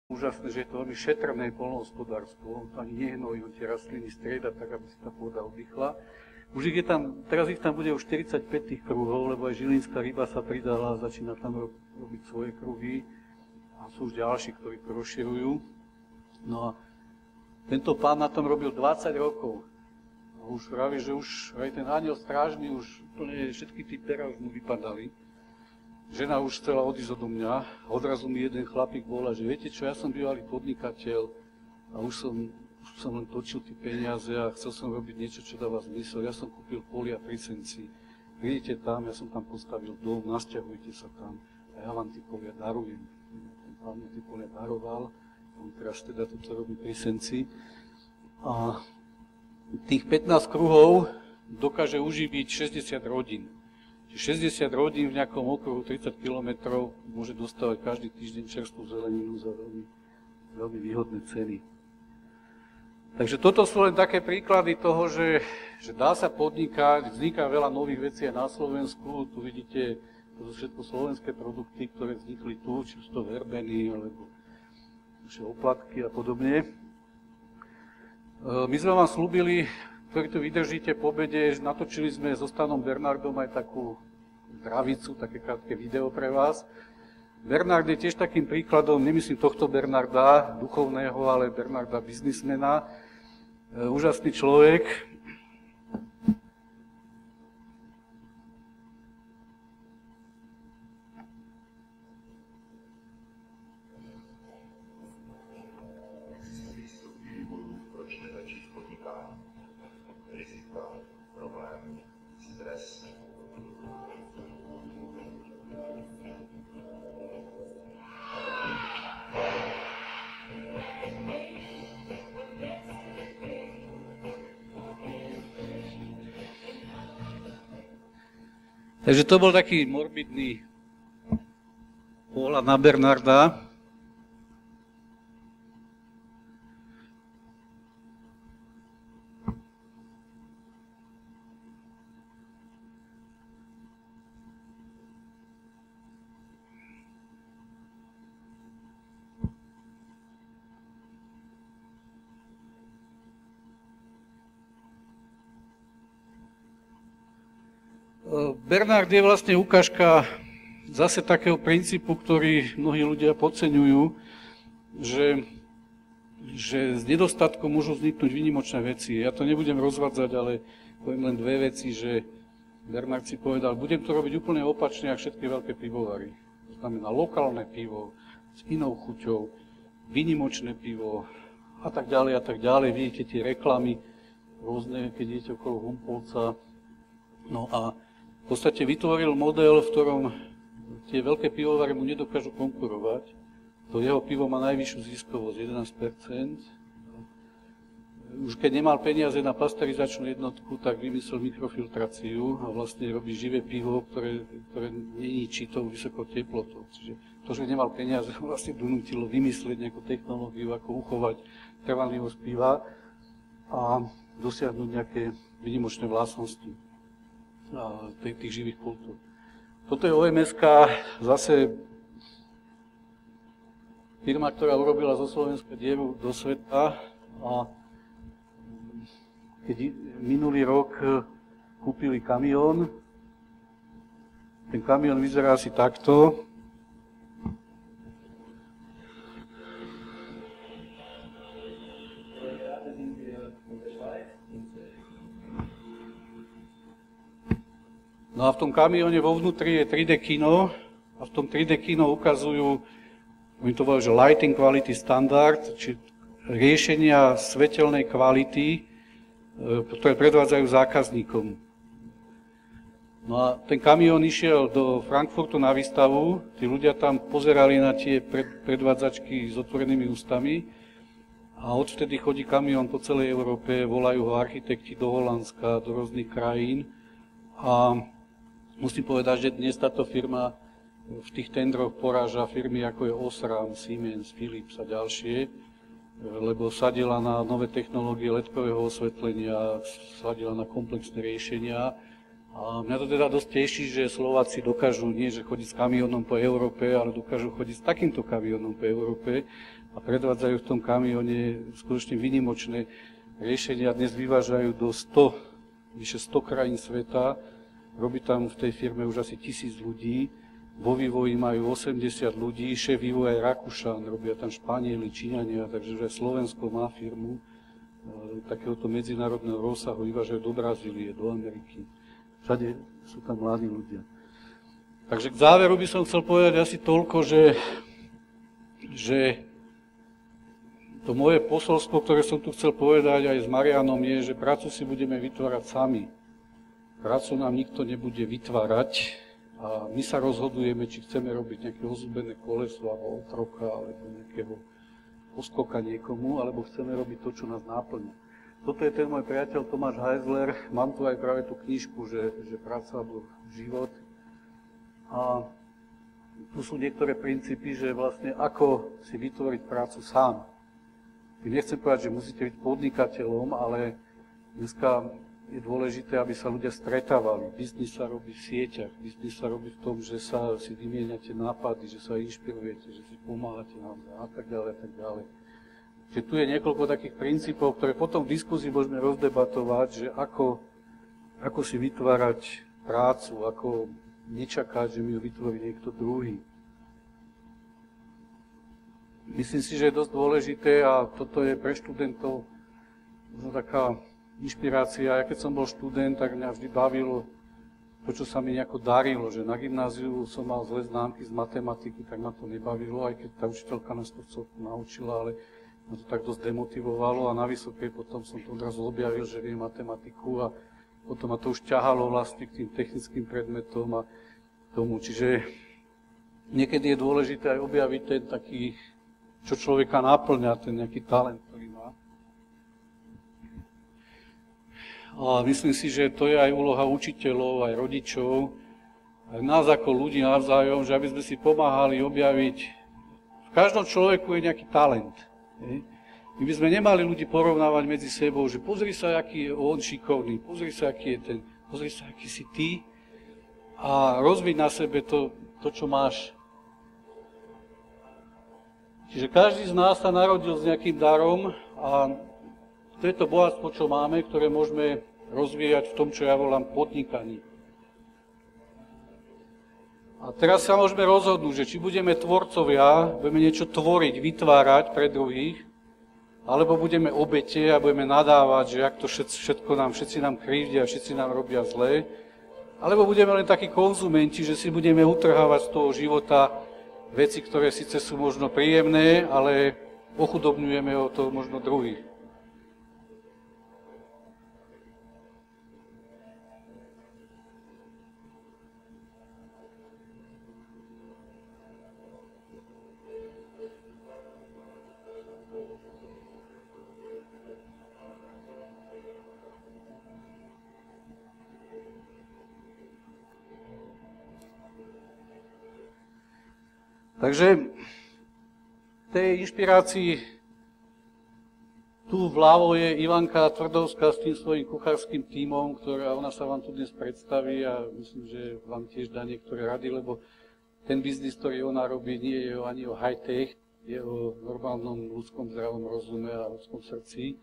úžasné, že je to veľmi šetrné poľnohospodárstvo, ani nehnojí on tie rastliny strieda, tak aby si tá pôda oddychla. Teraz ich tam bude už 45 tých kruhov, lebo aj Žilinská ryba sa pridala a začína tam robiť svoje kruhy. A sú už ďalší, ktorí to rozširujú. No a tento pán na tom robil 20 rokov. A už praví, že už aj ten aniel strážny, už úplne všetky tí pera už mu vypadali. Žena už chcela odísť odo mňa. Odrazu mi jeden chlapík volá, že viete čo, ja som bývalý podnikateľ a už som len točil tie peniaze a chcel som robiť niečo, čo dáva zmysel. Ja som kúpil polia pri Senci. Prídete tam, ja som tam postavil dom, nasťahujte sa tam a ja vám tie polia darujem. Ten pán mi tie polia daroval, on teraz teda toto robí pri Senci. A tých 15 kruhov dokáže uživiť 60 rodín. 60 rodín v nejakom okruhu 30 km môže dostávať každý týždeň čerstvú zeleninu za veľmi, veľmi výhodné ceny. Takže toto sú len také príklady toho, že dá sa podnikať, vzniká veľa nových vecí aj na Slovensku. Tu vidíte, to sú všetko slovenské produkty, ktoré vznikli tu, či sú to verbeny, alebo oplatky a podobne. My sme vám slúbili, ktorí tu vydržíte po obede, natočili sme so Stanom Bernardom aj takú zdravicu, také krátke video pre vás. Bernard je tiež takým príkladom, nemyslím tohto Bernarda, duchovného, ale Bernarda biznismena. Úžasný človek. Takže to bol taký morbidný pohľad na Bernarda. Bernard je vlastne ukážka zase takého princípu, ktorý mnohí ľudia podceňujú, že z nedostatku môžu vzniknúť výnimočné veci. Ja to nebudem rozvádzať, ale poviem len dve veci, že Bernard si povedal, budem to robiť úplne opačne ako všetky veľké pivovary. To znamená lokálne pivo s inou chuťou, výnimočné pivo a tak ďalej a tak ďalej. Vidíte tie reklamy rôzne, keď idete okolo Humpolca. No a v podstate vytvoril model, v ktorom tie veľké pivovary mu nedokážu konkurovať. To jeho pivo má najvyššiu ziskovosť, 11%. Už keď nemal peniaze na pasterizačnú jednotku, tak vymyslel mikrofiltráciu a vlastne robí živé pivo, ktoré neničí tou vysokou teplotou. Čiže to, že nemal peniaze, vlastne donútilo vymyslieť nejakú technológiu, ako uchovať trvanlivosť piva a dosiahnuť nejaké výnimočné vlastnosti tých živých kultúr. Toto je OMSK, zase firma, ktorá urobila zo Slovenska dieru do sveta a keď minulý rok kúpili kamión, ten kamión vyzerá asi takto. No a v tom kamióne vo vnútri je 3D kino a v tom 3D kino ukazujú, oni to volajú, že lighting quality standard, či riešenia svetelnej kvality, ktoré predvádzajú zákazníkom. No a ten kamión išiel do Frankfurtu na výstavu, tí ľudia tam pozerali na tie predvádzačky s otvorenými ústami a odvtedy chodí kamión po celej Európe, volajú ho architekti do Holandska, do rôznych krajín a musím povedať, že dnes táto firma v tých tendroch poráža firmy ako je Osram, Siemens, Philips a ďalšie, lebo sadila na nové technológie LED-kového osvetlenia, sadila na komplexné riešenia. A mňa to teda dosť teší, že Slováci dokážu nie, že chodiť s kamiónom po Európe, ale dokážu chodiť s takýmto kamiónom po Európe. a predvádzajú v tom kamióne skutočne výnimočné riešenia. Dnes vyvážajú do vyše 100 krajín sveta. Robí tam v tej firme už asi 1000 ľudí. Vo vývoji majú 80 ľudí, šéf vývoja je Rakúšan, robia tam Španieli, Číňania, takže aj Slovensko má firmu takéhoto medzinárodného rozsahu, vyvážajú do Brazílie, do Ameriky. Všade sú tam mladí ľudia. Takže k záveru by som chcel povedať asi toľko, že to moje posolstvo, ktoré som tu chcel povedať aj s Marianom, je, že prácu si budeme vytvárať sami. Prácu nám nikto nebude vytvárať a my sa rozhodujeme, či chceme robiť nejaké ozúbené koleso alebo otroka, alebo nejakého poskoka niekomu, alebo chceme robiť to, čo nás náplňa. Toto je ten môj priateľ Tomáš Heisler. Mám tu aj práve tú knižku, že práca alebo život. A tu sú niektoré princípy, že vlastne ako si vytvoriť prácu sám. Nechcem povedať, že musíte byť podnikateľom, ale dneska je dôležité, aby sa ľudia stretávali. Biznis sa robí v sieťach, biznis sa robí v tom, že sa si vymieňate nápady, že sa inšpirujete, že si pomáhate navzájom a tak ďalej, a tak ďalej. Čiže tu je niekoľko takých princípov, ktoré potom v diskusii môžeme rozdebatovať, že ako si vytvárať prácu, ako nečakať, že mi ju vytvorí niekto druhý. Myslím si, že je dosť dôležité a toto je pre študentov taká inšpirácia. Ja keď som bol študent, tak mňa vždy bavilo to, čo sa mi nejako darilo, že na gymnáziu som mal zlé známky z matematiky, tak ma to nebavilo, aj keď tá učiteľka nás to celku naučila, ale ma to tak dosť demotivovalo a na vysokej potom som to odrazu objavil, že viem matematiku a potom ma to už ťahalo vlastne k tým technickým predmetom a tomu. Čiže niekedy je dôležité aj objaviť ten taký, čo človeka náplňa, ten nejaký talent, ktorý má. A myslím si, že to je aj úloha učiteľov, aj rodičov, aj nás ako ľudí navzájom, že aby sme si pomáhali objaviť. V každom človeku je nejaký talent. My by sme nemali ľudí porovnávať medzi sebou, že pozri sa, aký je on šikovný, pozri sa, aký je ten, pozri sa, aký si ty a rozviť na sebe to, čo máš. Čiže každý z nás sa narodil s nejakým darom a to je to bohatstvo, čo máme, ktoré môžeme rozvíjať v tom, čo ja volám podnikaní. A teraz sa môžeme rozhodnúť, že či budeme tvorcovia, budeme niečo tvoriť, vytvárať pre druhých, alebo budeme obete a budeme nadávať, že ak to všetci nám krivdia, všetci nám robia zlé, alebo budeme len takí konzumenti, že si budeme utrhávať z toho života veci, ktoré síce sú možno príjemné, ale ochudobňujeme o to možno druhých. Takže tej inšpirácii tu vľavo je Ivanka Tvrdovská s tým svojím kuchárským tímom, ona sa vám tu dnes predstaví a myslím, že vám tiež dá niektoré rady, lebo ten biznis, ktorý ona robí, nie je ani o high-tech, je o normálnom ľudskom zdravom rozume a ľudskom srdci.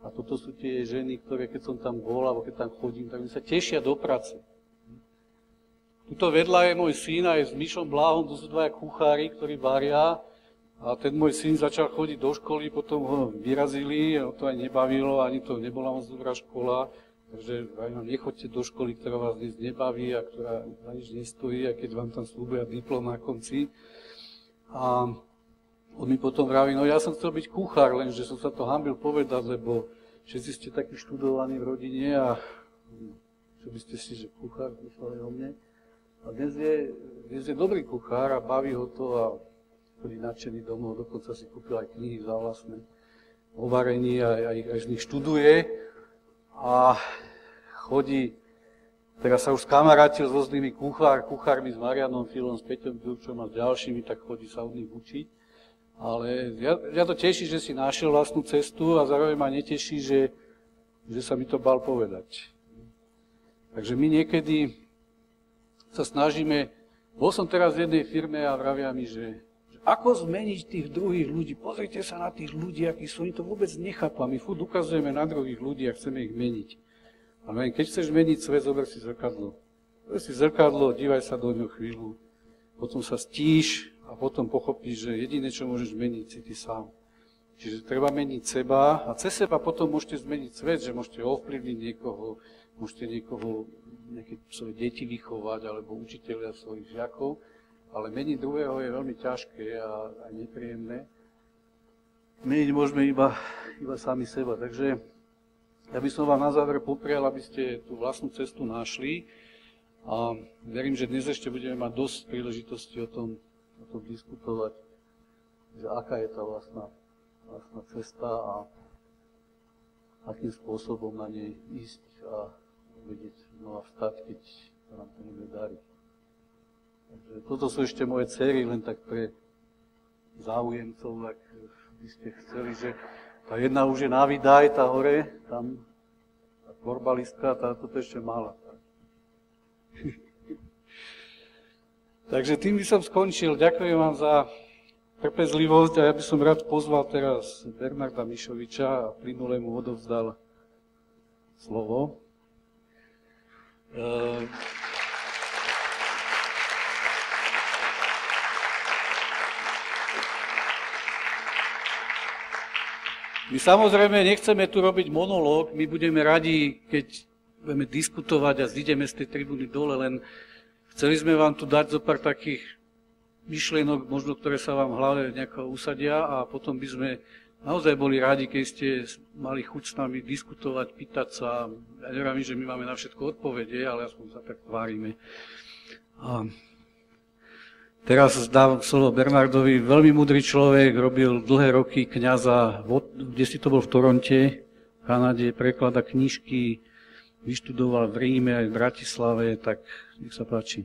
A toto sú tie ženy, ktoré keď som tam bol, alebo keď tam chodím, tak mi sa tešia do práce. Tuto vedľa je môj syn aj s Mišom Bláhom, to sú dvaja kuchári, ktorí varia. A ten môj syn začal chodiť do školy, potom ho vyrazili, ho to aj nebavilo, ani to nebola moc dobrá škola. Takže vám nechoďte do školy, ktorá vás dnes nebaví a ktorá za nič nestojí, a keď vám tam slúbia diplom na konci. A on mi potom vraví, no ja som chcel byť kuchár, lenže som sa to hanbil povedať, lebo všetci ste takí študovaní v rodine a čo by ste si, že kuchár, mysleli o mne. A dnes je dobrý kuchár a baví ho to a chodí nadšený domov, dokonca si kúpil aj knihy za vlastné o varení a ich aj z nich študuje a chodí, teraz sa už skamarátil s rôznymi kuchármi, s Marianom Filom, s Peťom Ďurčom a s ďalšími, tak chodí sa od nich učiť. Ale ja to teší, že si našiel vlastnú cestu a zároveň ma neteší, že sa mi to bal povedať. Takže my niekedy sa snažíme, bol som teraz v jednej firme a vravia mi, že ako zmeniť tých druhých ľudí. Pozrite sa na tých ľudí, akí sú, oni to vôbec nechápu. My furt ukazujeme na druhých ľudí a chceme ich meniť. Ale keď chceš meniť svet, zober si zrkadlo. Zober si zrkadlo, dívaj sa do ňoho chvíľu, potom sa stíš a potom pochopíš, že jediné, čo môžeš meniť, si ty sám. Čiže treba meniť seba a cez seba potom môžete zmeniť svet, že môžete ovplyvniť niekoho, môžete nejaké svoje deti vychovať alebo učiteľia svojich žiakov, ale meniť druhého je veľmi ťažké a aj nepríjemné. Meniť môžeme iba sami seba. Takže ja by som vám na záver poprial, aby ste tú vlastnú cestu našli a verím, že dnes ešte budeme mať dosť príležitosti o tom diskutovať, že aká je tá vlastná cesta a akým spôsobom na nej ísť a vedieť znova vstať, keď sa nám to nebude dariť. Takže toto sú ešte moje dcery, len tak pre záujemcov, ak by ste chceli, že tá jedna už je na Vydaj, tá hore, tam tá tvorbalistka, tá toto ešte mala. Takže tým by som skončil. Ďakujem vám za trpezlivosť a ja by som rád pozval teraz Bernarda Mišoviča a plynule mu odovzdal slovo. My samozrejme nechceme tu robiť monológ, my budeme radi, keď budeme diskutovať a zídeme z tej tribúny dole, len chceli sme vám tu dať zo pár takých myšlienok, možno ktoré sa vám v hlave nejako usadia a potom by sme naozaj boli radi, keď ste mali chuť s nami diskutovať, pýtať sa. Ja neviem, že my máme na všetko odpovede, ale aspoň sa tak tvárime. A teraz dávam slovo Bernardovi, veľmi múdry človek, robil dlhé roky kňaza, kde si to bol v Toronte, v Kanade, preklada knižky, vyštudoval v Ríme aj v Bratislave, tak nech sa páči.